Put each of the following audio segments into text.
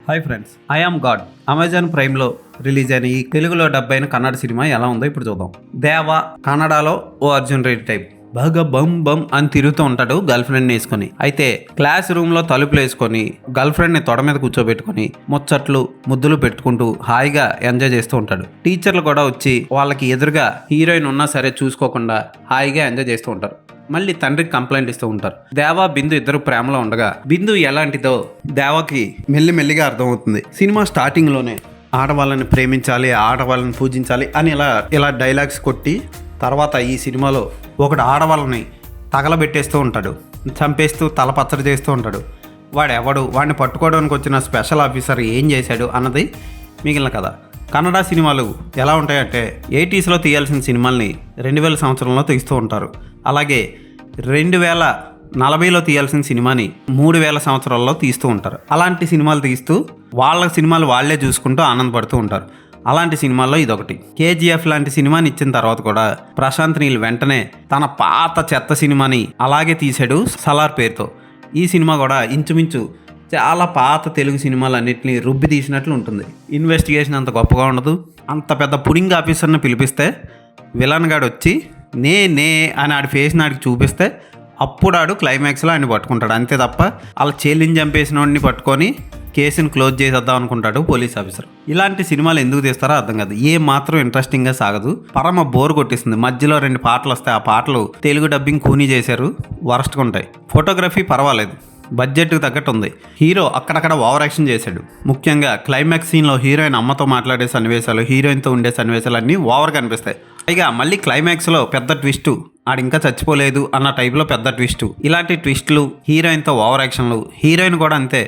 Hi friends, I am god Amazon ప్రైమ్లో release అయిన ఈ తెలుగులో డబ్ అయిన కన్నడ సినిమా ఎలా ఉందో ఇప్పుడు చూద్దాం. దేవా కన్నడలో ఓ అర్జున్ రెడ్డి టైప్ బాగా బమ్ బమ్ అని తిరుగుతూ ఉంటాడు గర్ల్ ఫ్రెండ్ని వేసుకొని. అయితే క్లాస్ రూమ్లో తలుపులు వేసుకొని గర్ల్ ఫ్రెండ్ని తొడ మీద కూర్చోబెట్టుకొని ముచ్చట్లు ముద్దులు పెట్టుకుంటూ హాయిగా ఎంజాయ్ చేస్తూ ఉంటాడు. టీచర్లు కూడా వచ్చి వాళ్ళకి ఎదురుగా హీరోయిన్ ఉన్నా సరే చూసుకోకుండా హాయిగా ఎంజాయ్ చేస్తూ ఉంటారు. మళ్ళీ తండ్రికి కంప్లైంట్ ఇస్తూ ఉంటారు. దేవా బిందు ఇద్దరు ప్రేమలో ఉండగా బిందు ఎలాంటిదో దేవాకి మెల్లిమెల్లిగా అర్థమవుతుంది. సినిమా స్టార్టింగ్లోనే ఆడవాళ్ళని ప్రేమించాలి, ఆడవాళ్ళని పూజించాలి అని ఇలా డైలాగ్స్ కొట్టి తర్వాత ఈ సినిమాలో ఒకడు ఆడవాళ్ళని తగలబెట్టేస్తూ ఉంటాడు, చంపేస్తూ తలపచ్చడి చేస్తూ ఉంటాడు. వాడెవడు, వాడిని పట్టుకోవడానికి వచ్చిన స్పెషల్ ఆఫీసర్ ఏం చేశాడు అన్నది మిగిలిన కథ. కన్నడ సినిమాలు ఎలా ఉంటాయంటే 80s తీయాల్సిన సినిమాల్ని 2000 సంవత్సరంలో తీస్తూ ఉంటారు. అలాగే 2040లో తీయాల్సిన సినిమాని 3000 సంవత్సరాల్లో తీస్తూ ఉంటారు. అలాంటి సినిమాలు తీస్తూ వాళ్ళ సినిమాలు వాళ్లే చూసుకుంటూ ఆనందపడుతూ ఉంటారు. అలాంటి సినిమాల్లో ఇదొకటి. కేజీఎఫ్ లాంటి సినిమాని ఇచ్చిన తర్వాత కూడా ప్రశాంత్ నీల్ వెంటనే తన పాత చెత్త సినిమాని అలాగే తీశాడు సలార్ పేరుతో. ఈ సినిమా కూడా ఇంచుమించు చాలా పాత తెలుగు సినిమాలన్నింటినీ రుబ్బి తీసినట్లు ఉంటుంది. ఇన్వెస్టిగేషన్ అంత గొప్పగా ఉండదు. అంత పెద్ద పుడింగ్ ఆఫీసర్ని పిలిపిస్తే విలన్ గాడు వచ్చి నే అని ఆడి ఫేస్ నాడికి చూపిస్తే అప్పుడు ఆడు క్లైమాక్స్లో ఆయన పట్టుకుంటాడు. అంతే తప్ప అలా చెల్లిని చంపేసిన వాడిని పట్టుకొని కేసుని క్లోజ్ చేసేద్దాం అనుకుంటాడు పోలీస్ ఆఫీసర్. ఇలాంటి సినిమాలు ఎందుకు తీస్తారో అర్థం కాదు. ఏ మాత్రం ఇంట్రెస్టింగ్గా సాగదు, పరమ బోర్ కొట్టిస్తుంది. మధ్యలో 2 పాటలు వస్తాయి, ఆ పాటలు తెలుగు డబ్బింగ్ కూనీ చేశారు, వరస్ట్గా ఉంటాయి. ఫోటోగ్రఫీ పర్వాలేదు, బడ్జెట్కి తగ్గట్టు ఉంది. హీరో అక్కడక్కడ ఓవర్ యాక్షన్ చేశాడు. ముఖ్యంగా క్లైమాక్స్ సీన్లో హీరోయిన్ అమ్మతో మాట్లాడే సన్నివేశాలు, హీరోయిన్తో ఉండే సన్నివేశాలు అన్నీ ఓవర్గా అనిపిస్తాయి. పైగా మళ్ళీ క్లైమాక్స్లో పెద్ద ట్విస్టు, ఆడు ఇంకా చచ్చిపోలేదు అన్న టైప్లో పెద్ద ట్విస్టు. ఇలాంటి ట్విస్టులు, హీరోయిన్తో ఓవర్ యాక్షన్లు. హీరోయిన్ కూడా అంతే,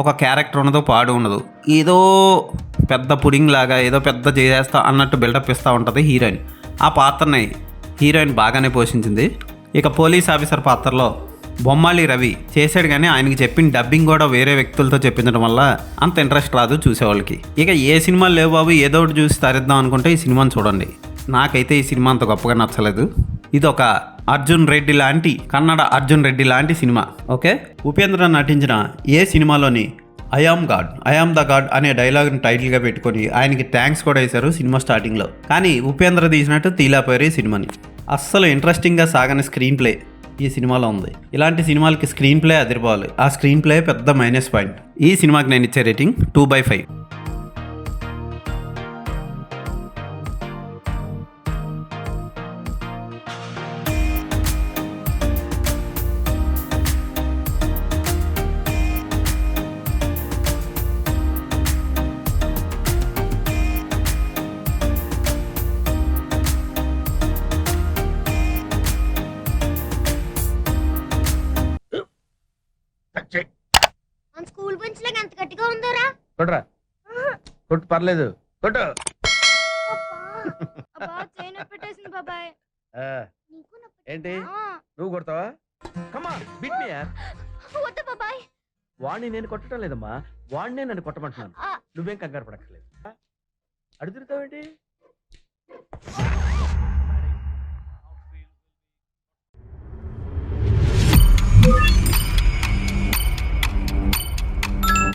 ఒక క్యారెక్టర్ ఉండదు, పాడు ఉండదు. ఏదో పెద్ద పుడింగ్ లాగా ఏదో పెద్ద చేసేస్తా అన్నట్టు బిల్డప్ ఇస్తూ ఉంటుంది హీరోయిన్. ఆ పాత్రని హీరోయిన్ బాగానే పోషించింది. ఇక పోలీస్ ఆఫీసర్ పాత్రలో బొమ్మాళి రవి చేశాడు, కానీ ఆయనకి చెప్పిన డబ్బింగ్ కూడా వేరే వ్యక్తులతో చెప్పించడం వల్ల అంత ఇంట్రెస్ట్ రాదు చూసేవాళ్ళకి. ఇక ఏ సినిమాలు లేవు బాబు, ఏదో ఒకటి చూసి తరిద్దాం అనుకుంటే ఈ సినిమాని చూడండి. నాకైతే ఈ సినిమా అంత గొప్పగా నచ్చలేదు. ఇది ఒక అర్జున్ రెడ్డి లాంటి, కన్నడ అర్జున్ రెడ్డి లాంటి సినిమా. ఓకే, ఉపేంద్ర నటించిన ఏ సినిమాలోని ఐ ఆమ్ ద గాడ్ అనే డైలాగ్ని టైటిల్గా పెట్టుకొని ఆయనకి థ్యాంక్స్ కూడా వేశారు సినిమా స్టార్టింగ్లో. కానీ ఉపేంద్ర తీసినట్టు తీలాపోయారు ఈ సినిమాని. అస్సలు ఇంట్రెస్టింగ్గా సాగని స్క్రీన్ ప్లే ఈ సినిమాలో ఉంది. ఇలాంటి సినిమాలకి స్క్రీన్ ప్లే అదిరిపోవాలి. ఆ స్క్రీన్ ప్లే పెద్ద మైనస్ పాయింట్. ఈ సినిమాకి నేను ఇచ్చే రేటింగ్ 2/5. మన స్కూల్ బెంచ్ లాగా ఎంత గట్టిగా ఉందోరా. కొట్రా, కొట్టు, పర్లేదు, కొట్టు. అబ్బా చైన్ పెట్టేసింది బాబాయ్. ఆ, నీకు నొప్పి. ఏంటి ఆ, నువ్వు కొడతావా? కమా బిట్ మీ యార్. వద్దు బాబాయ్. వాడిని నేను కొట్టడం లేదమ్మా, వాడినే నన్ను కొట్టమంటున్నాను. ఆ. నువ్వేం కంగారు పడక్కర్లేదు. అడుగుతావేంటి?